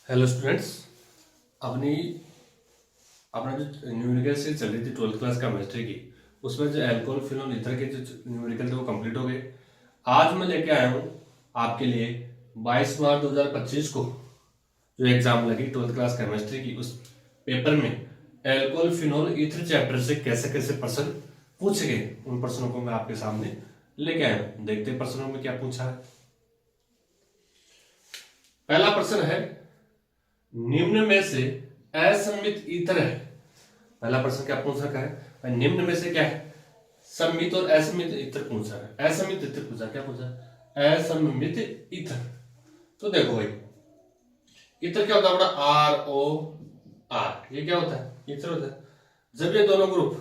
Hello students. अपनी अपना जो न्यूमेरिकल से चल रही थी 12th क्लास केमिस्ट्री की, उसमें जो एल्कोहल फिनोल ईथर के जो न्यूमेरिकल थे वो कंप्लीट हो गए। आज मैं लेके आया हूँ आपके लिए 22 मार्च 2025 को जो एग्जाम लगी 12th क्लास केमिस्ट्री की, उस पेपर में एल्कोहल फिनोल ईथर चैप्टर से कैसे कैसे प्रश्न पूछे गए, उन प्रश्नों को मैं आपके सामने लेके आया हूँ। देखते हैं प्रश्नों में क्या पूछा है। पहला प्रश्न है, निम्न में से असम्मित ईथर है। पहला प्रश्न क्या पूछ रखा है, निम्न में से क्या है, सम्मित और असम्मित ईथर पूछा है। असम्मित ईथर पूछा, क्या पूछा, असम्मित ईथर। तो देखो भाई, ईथर क्या होता है, बड़ा आर ओ आर, ये क्या होता है, ईथर होता है। जब ये दोनों ग्रुप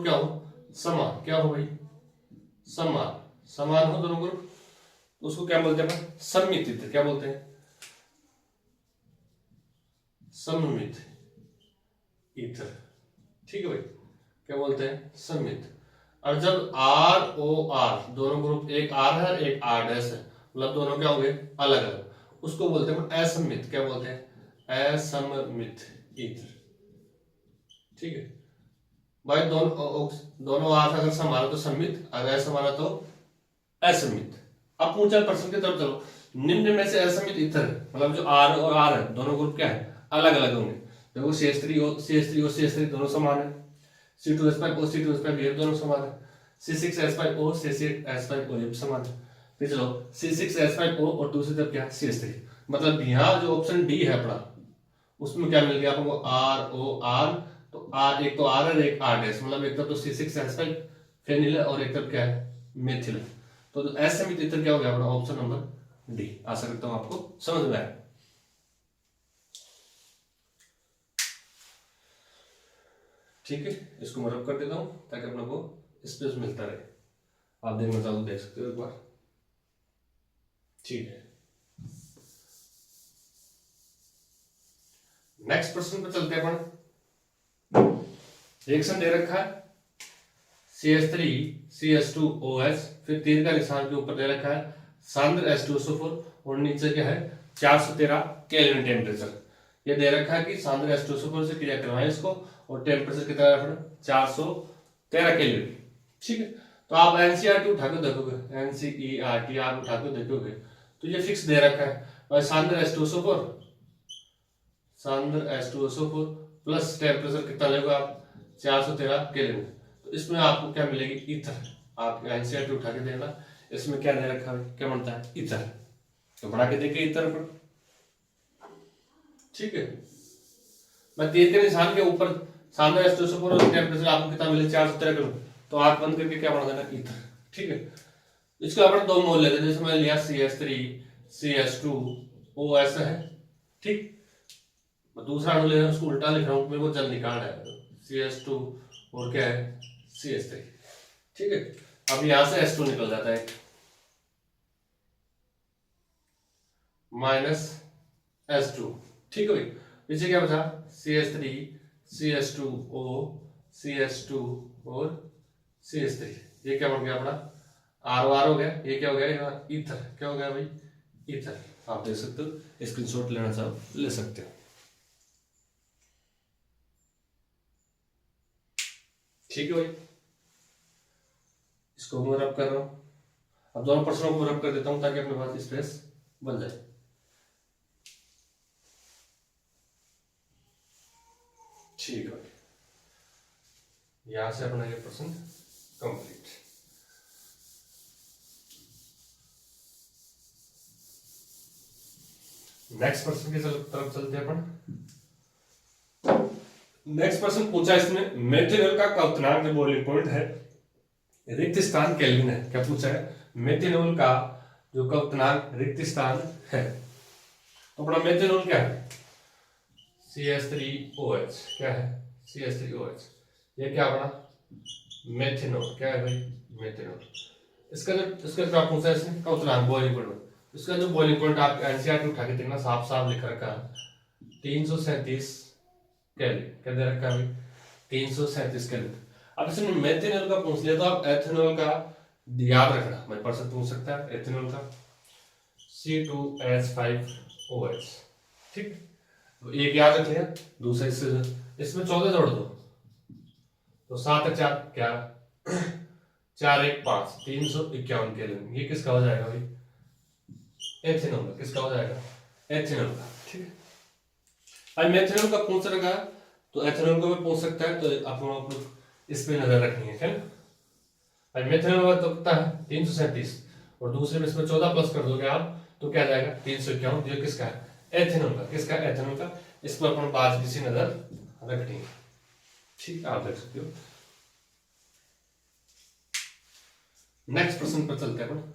क्या हो, समान, क्या हो भाई, समान हो दोनों ग्रुप, तो उसको क्या बोलते हैं, सम्मित ईथर। क्या बोलते हैं, सममित ईथर। ठीक है भाई, क्या बोलते हैं, सममित। और जब आर ओ आर दोनों ग्रुप, एक आर है और एक आर डैश है, मतलब दोनों क्या हो गए, अलग अलग, उसको बोलते हैं असम्मित। क्या बोलते हैं, असम्मित ईथर। ठीक है भाई, दोनों आर अगर समाना तो सम्मित, अगर समाना तो असम्मित। अब पूछा प्रश्न की तरफ चलो। निम्न में से असम्मित ईथर, मतलब जो आर और आर है दोनों ग्रुप क्या है, अलग अलग होंगे। देखो CH3 और CH3 दोनों समान है, C2H5O C2H5 ये दोनों समान है, C6H5O C6H5O ये भी समान है। फिर चलो C6H5O और दूसरी तरफ क्या है, CH3। मतलब यहाँ जो ऑप्शन डी है अपना, उसमें क्या मिल गया आपको, आर ओ आर। तो आर, एक तो आर है एक आर डैश, मतलब एक तरफ तो C6H5 फेनिल है और एक तरफ क्या है, मेथिल है। तो असम्मित ईथर क्या हो गया अपना, ऑप्शन नंबर डी। आशा करता हूं आपको समझ में आया। ठीक है, इसको मैं रब कर देता हूं ताकि अपने को स्पेस मिलता रहे। आप देखना चाहो तो देख सकते हो एक बार। ठीक है, नेक्स्ट प्रश्न पे चलते हैं अपन। रिएक्शन दे रखा है CH3 CH2OH, फिर तीर का निशान के ऊपर दे रखा है सांद्र H2SO4 और नीचे क्या है 413 केल्विन टेम्परेचर। ये दे रखा है कि सांद्र H2SO4 से क्रिया करवाएं इसको, और टेम्परेचर कितना रखना, 413 केल्विन। ठीक है, तो आप एनसीईआरटी उठा के देखोगे, एनसीईआरटी आप उठा के देखोगे तो ये फिक्स दे रखा है। और सांद्र H2SO4 प्लस टेम्परेचर कितना लेगा आप, 413 केल्विन। तो इसमें आपको क्या मिलेगी, ईथर। आप एनसीईआरटी उठा के देखना, इसमें क्या दे रखा है, क्या बनता है, ईथर। तो बढ़ा के देखिए ईथर पर। ठीक है, मैं तीर के निशान के ऊपर सांद्र H2SO4 और टेम्परेचर आपको कितना मिले, 413 केल्विन, तो आंख बंद करके क्या बना देना, ईथर। ठीक है, इसके अपन दो मोल लेते हैं, जैसे मैंने लिया CH3 CH2OH है। ठीक, मैं दूसरा अणु ले रहा हूं, उसको उल्टा लिख रहा हूं, मेरे को जल निकालना है, CH2 और क्या है, CH3। ठीक है, अब यहां से H2 निकल जाता है माइनस H2। ठीक है भाई, पीछे क्या बचा, CH3 CH2O CH2 और CH3। ये क्या बन गया अपना, आर हो गया। ये क्या हो गया, यहाँ ईथर। क्या हो गया भाई, ईथर। आप देख सकते हो, स्क्रीनशॉट लेना चाहो ले सकते हो। ठीक है भाई, इसको मैं रब कर रहा हूं। अब दोनों प्रश्नों को रब कर देता हूं ताकि अपने पास स्पेस बन जाए। ठीक है भाई, यहां से अपना ये प्रश्न कंप्लीट। नेक्स्ट प्रश्न की तरफ चलते हैं अपन। नेक्स्ट प्रश्न पूछा इसमें, मेथिनॉल का क्वथनांक जो बॉइलिंग पॉइंट है, रिक्त स्थान केल्विन है। क्या पूछा है, मेथिनॉल का जो क्वथनांक रिक्त स्थान है। तो अपना मेथिनॉल क्या है, CH3OH। क्या है, CH3OH। ये क्या अपना मेथिनॉल, क्या है भाई, मेथिनॉल। इसका जो आप पूछा है इसमें क्वथनांक बॉइलिंग पॉइंट, इसका जो बॉइलिंग पॉइंट आप एनसीईआरटी उठा के देखना, साफ साफ लिख रखा 337 केल्विन। क्या दे रखा है भाई, 337 केल्विन। अब इसमें मेथिनॉल का पूछ लिया तो आप एथेनॉल का याद रखना, मैं प्रश्न पूछ सकता है एथेनॉल का, C2H5OH। ठीक है, तो एक याद रख लिया, दूसरा इसमें 14 जोड़ दो तो 7 4 क्या 4 1 5 351 केल्विन। ये किसका हो जाएगा भाई? एथेनॉल का। किसका हो जाएगा? एथेनॉल का। ठीक है, अब मेथेनॉल का पूछ रखा है तो एथेनॉल को भी पूछ सकता है, तो आपको इस पे नजर रखनी है। अब मेथेनॉल का तो कितना है 337 और दूसरे में इसमें 14 प्लस कर दोगे आप तो क्या जाएगा 351। ये किसका है? एथेनॉल का। किसका? एथेनॉल का। इस पर अपन बात किसी नजर रखनी है। ठीक है, आप देख सकते हो। नेक्स्ट प्रश्न पर चलते हैं अपन।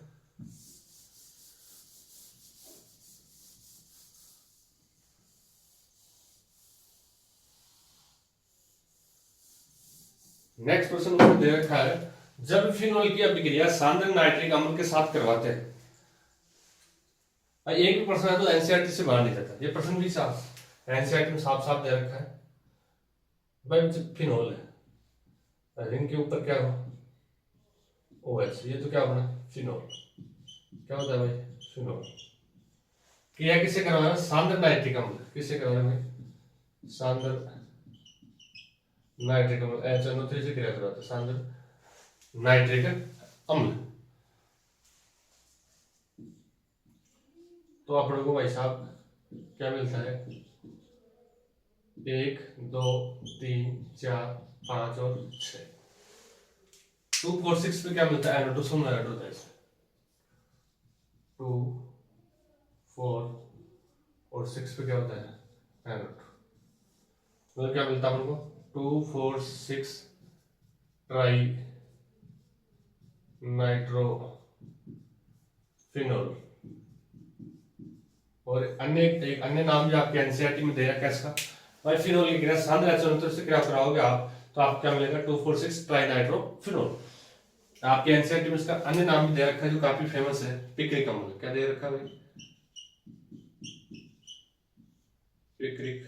नेक्स्ट प्रश्न उसमें दे रखा है, जब फिनोल की अभिक्रिया सांद्र नाइट्रिक अम्ल के साथ करवाते हैं। एक भी प्रश्न है तो एनसीईआरटी से बाहर नहीं जाता। ये प्रश्न भी साफ एनसीईआरटी में साफ साफ दे रखा है भाई, फिनोल है, रिंग के ऊपर क्या हो OH, ये तो क्या होना फिनोल। क्या होता है भाई? फिनोल। क्रिया किसे करवाना? सांद्र नाइट्रिक अम्ल। किसे करवाना भाई? सांद्र नाइट्रिक अम्ल HNO3 से क्रिया करवाते हैं, सांद्र नाइट्रिक अम्ल। तो आप लोगों को भाई साहब क्या मिलता है? 1 2 3 4 5 और 6। 2 4 6 पे क्या मिलता है? NO2 सुन ऐड होता है इसमें। 2 4 और 6 पे क्या होता है? NO2। मतलब क्या मिलता है अपन को? 2 4 6 ट्राई नाइट्रो फिनोल। और अन्य एक अन्य नाम भी आपके एनसीईआरटी में दे रखा है इसका भाई, फिनोल की क्रिया सांद्र HNO3 से क्रिया कराओगे आप तो आपको क्या मिलेगा? 2,4,6 ट्राई नाइट्रो फिनोल। आपके एनसीईआरटी में इसका अन्य नाम भी दे रखा है जो काफी फेमस है, पिक्रिक अम्ल। क्या दे रखा है भाई? पिक्रिक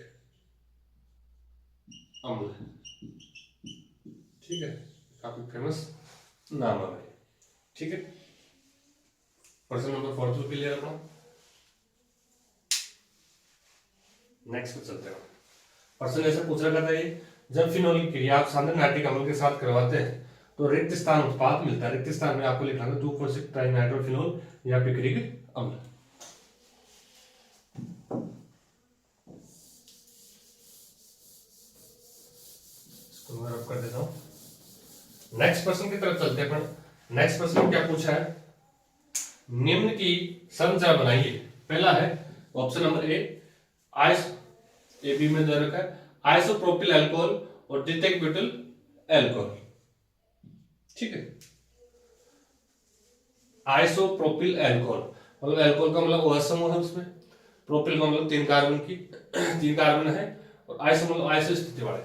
अम्ल। ठीक है, काफी फेमस नाम है भाई। ठीक है, प्रश्न नंबर 4 तो क्लियर अपना। नेक्स्ट पे चलते हैं। प्रश्न ऐसे पूछ रखा था ये, जब फिनोल की क्रिया आप सांद्र नाइट्रिक अम्ल के साथ करवाते हैं तो रिक्त स्थान उत्पाद मिलता है। रिक्त स्थान में आपको लिखना है 2,4,6 ट्राई नाइट्रोफिनोल या पिक्रिक अम्ल। इसको मैं रब कर देता हूं। नेक्स्ट प्रश्न की तरफ चलते हैं अपन। नेक्स्ट प्रश्न में क्या पूछा है? निम्न की संरचना बनाइए। पहला है option number A, A B में दे रखा है आइसोप्रोपिल अल्कोहल और द्वितीयक ब्यूटिल अल्कोहल। ठीक है, आइसोप्रोपिल अल्कोहल मतलब अल्कोहल का मतलब OH समूह है उसमें, प्रोपिल का मतलब 3 कार्बन है और आइसो मतलब आइसो स्थिति वाले।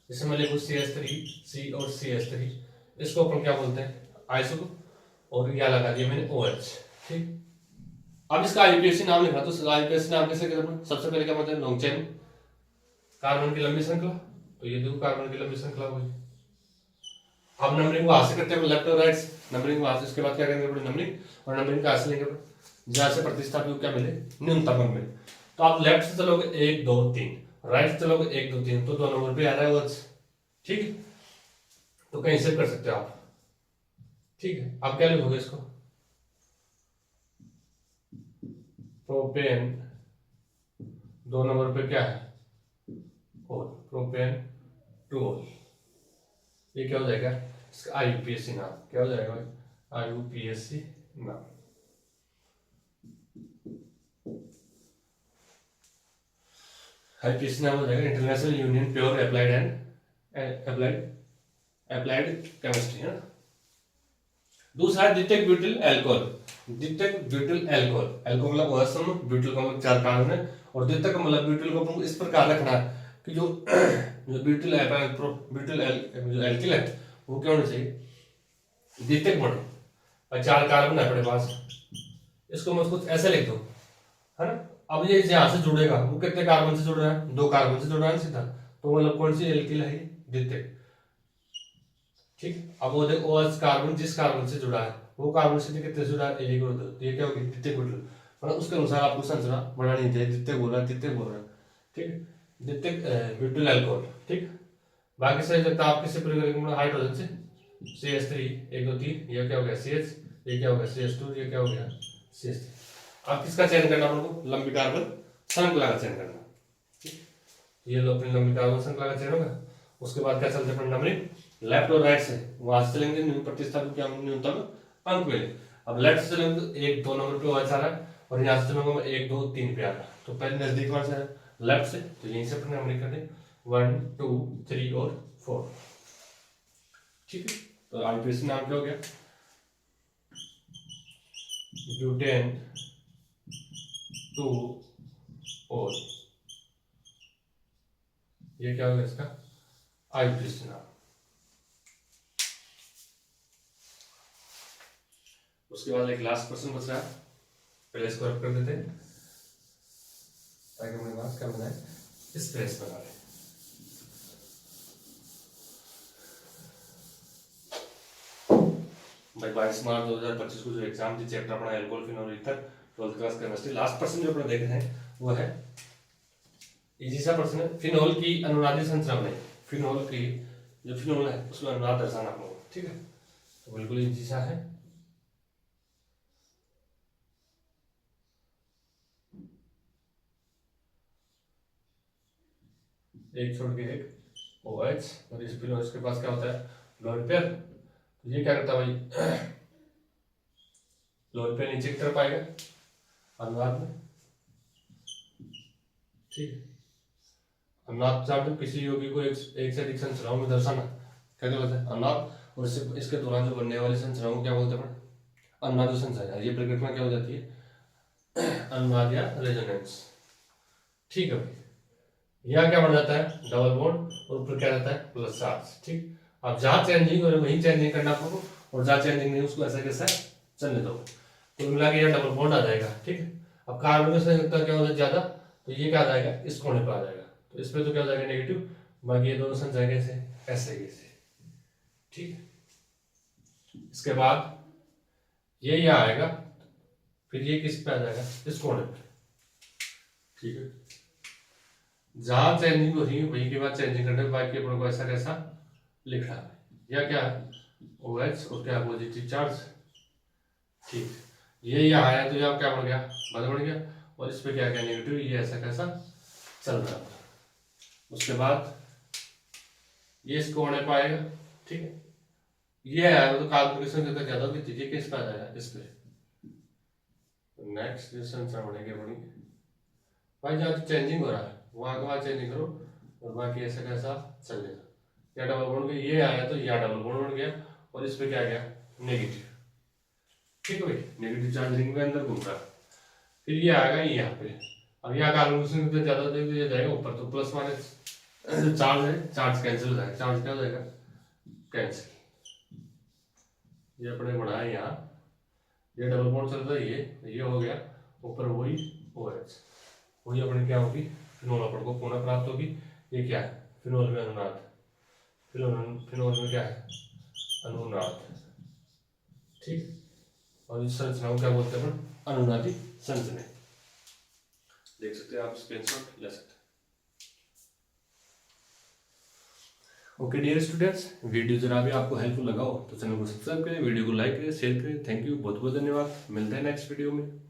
जैसे मैं लिखूं CH3 और CH3, इसको अपन क्या बोलते हैं? आइसो। और क्या लगा दिया मैंने OH। ठीक, अब इसका IUPAC नाम लिखा तो IUPAC नाम कैसे करना? सबसे पहले क्या मतलब है? लॉन्ग चेन कार्बन की लंबी श्रृंखला। तो ये देखो कार्बन की लंबी श्रृंखला हुई। अब नंबरिंग वहां से करते हैं लेफ्ट और राइट, नंबरिंग वहां से, उसके बाद क्या करेंगे अपनी नंबरिंग और नंबरिंग कहां से लेंगे? जहां से प्रतिस्थापन क्या मिले? न्यूनतम मिले। तो आप लेफ्ट से चलोगे 1 2 3, राइट से चलोगे 1 2 3, तो 2 नंबर पे आ रहा है OH। ठीक है, तो कहीं से कर सकते हो आप। ठीक है, आप क्या लिखोगे इसको? प्रोपेन 2 नंबर पे क्या है? और प्रोपेन 2। ये क्या हो जाएगा? इसका IUPAC नाम क्या हो जाएगा भाई? IUPAC नाम। IUPAC नाम हो जाएगा international union pure applied and applied chemistry है। दूसरा है द्वितीयक ब्यूटिल अल्कोहल। द्वितीयक ब्यूटिल अल्कोहल, अल्कोहल मतलब OH समूह, ब्यूटिल का मतलब 4 कार्बन है और द्वितीयक का मतलब ब्यूटिल को अपने इस प्रकार रखना है कि जो ब्यूटिल जो एल्किल है वो क्या होना चाहिए? द्वितीयक बने और 4 कार्बन है अपने पास। इसको मैं कुछ ऐसे लिख दूं, है ना। अब ये यहां से जुड़ेगा, वो कितने कार्बन से जुड़ रहा है? 2 कार्बन से जुड़ रहा है सीधा, तो मतलब कौन सी एल्किल है? द्वितीयक। ठीक, अब वो देखो OH कार्बन जिस कार्बन से जुड़ा है वो कार्बन से कितने जुड़ा है? 1 और 2, ये क्या होगी? द्वितीयक ब्यूटिल। मतलब उसके अनुसार आपको संरचना बढ़ानी चाहिए, जितने बोल रहा है तितने बोल रहा है, ठीक, जितने ब्यूटिल अल्कोहल, ठीक। बाकी सही सकता आप किसी प्रकार हाइड्रोजन से CH3 1 2 3, ये क्या हो गया CH, ये क्या हो गया CH2, ये क्या हो गया CH3। आप किसका चयन करना आपको, लंबी कार्बन श्रृंखला का चयन करना, ठीक। ये लो अपनी लंबी कार्बन श्रृंखला का चयन होगा। उसके बाद क्या चलते हैं नंबरिंग, लेफ्ट और राइट से, वहां से चलेंगे न्यूनतम प्रतिस्थापन क्या न्यूनतम अंक मिले। अब लेफ्ट से चलेंगे तो 1 2 नंबर पे OH आ रहा है, और यहाँ से चलूंगा मैं 1 2 3 पे आ रहा है, तो पहले नजदीक वाला से लेफ्ट से, तो यहीं से अपने नंबरिंग करनी 1 2 3 और 4, ठीक है। तो आईपीएसी नाम क्या हो गया, ब्यूटेन 2 और ये क्या होगा इसका आईपीएसी नाम। उसके बाद एक लास्ट क्वेश्चन बच रहा है, पहले इसको रब कर देते हैं ताकि अपने पास क्या बनाए, स्पेस बना ले। भाई 22 मार्च 2025 को जो एग्जाम थी, चैप्टर अपना alcohol phenol ether 12th class chemistry, last person जो अपने देख रहे हैं वो है इजी सा प्रश्न है, फिनोल की अनुनादी संरचना में, फिनोल की जो फिनोल है उसमें अनुनाद दर्शाना आपको, ठीक है। तो बिल्कुल इजी सा है। एक छोड़ के एक OH, और इस फिनोल इसके पास क्या होता है लोन पेयर, तो ये क्या करता है भाई लोन पेयर नीचे की तरफ आएगा अनुनाद में, ठीक है। अनुनाद चार्ट किसी यौगिक को एक से अधिक संरचनाओं में दर्शाना क्या कहलाता है अनुनाद, और इसके दौरान जो बनने वाली संरचनाओं को क्या बोलते हैं अनुनाद संरचना, ये परिघटना क्या हो जाती है अनुनाद या रेजोनेंस, ठीक है भाई। यहाँ क्या बन जाता है डबल बॉन्ड, और ऊपर क्या रहता है प्लस चार्ज, ठीक। आप जहाँ चेंजिंग हो वहीं चेंजिंग करना आपको, और जहाँ चेंजिंग नहीं उसको ऐसा कैसा चलने दो, तो मिला के यहाँ डबल बॉन्ड आ जाएगा, ठीक है। अब कार्बन में संयोजकता क्या हो जाए ज्यादा, तो ये क्या आ जाएगा इस कोने पर आ जाएगा, तो इसमें तो क्या हो जाएगा नेगेटिव, बाकी ये दोनों संख्या कैसे ऐसे कैसे, ठीक है। इसके बाद ये यहाँ आएगा, फिर ये किस पे आ जाएगा इस कोने पे, ठीक है। जहां चेंजिंग हो रही है वहीं के बाद चेंजिंग करने, बाकी अपन को ऐसा कैसा लिख रहा है, या क्या है OH और क्या पॉजिटिव चार्ज, ठीक। ये यहाँ आया तो यहाँ क्या बन गया बंद बन गया, और इस पे क्या क्या नेगेटिव, ये ऐसा कैसा चल रहा है। उसके बाद ये इसको होने पाएगा, ठीक है। ये आया तो कार्बन की संख्या ज्यादा होगी, तो ये किस पे आ जाएगा इस पे, नेक्स्ट जो संख्या बढ़ेगी बड़ी भाई, जहाँ चेंजिंग हो रहा है वहां के बाद चेंजिंग करो, और बाकी ऐसा कैसा चलेगा। या डबल बॉन्ड ये आया तो यहाँ डबल बॉन्ड बन गया, और इस पे क्या गया नेगेटिव, ठीक है भाई, नेगेटिव चार्ज रिंग में अंदर घूम रहा है। फिर ये आएगा यहाँ पे, अब यहाँ कार्बन की संख्या ज्यादा दे दिया जाएगा ऊपर, तो प्लस माइनस जो चार्ज है चार्ज कैंसिल हो जाएगा, चार्ज क्या हो जाएगा कैंसिल। ये अपने बढ़ाया यहाँ, ये डबल बॉन्ड चल रहा है, ये हो गया ऊपर वही OH, वही अपने क्या होगी फिनोल अपन को पुनः प्राप्त होगी। ये क्या है फिनोल में अनुनाद, फिनोल में क्या है अनुनाद, ठीक। और इस संरचना को क्या बोलते हैं अनुनादी संरचना, देख सकते हैं आप स्क्रीनशॉट ले सकते हैं। ओके डियर स्टूडेंट्स, वीडियो जरा भी आपको हेल्पफुल लगा हो तो चैनल को सब्सक्राइब करें, वीडियो को लाइक करें, शेयर करें। थैंक यू, बहुत बहुत धन्यवाद, मिलते हैं नेक्स्ट वीडियो में।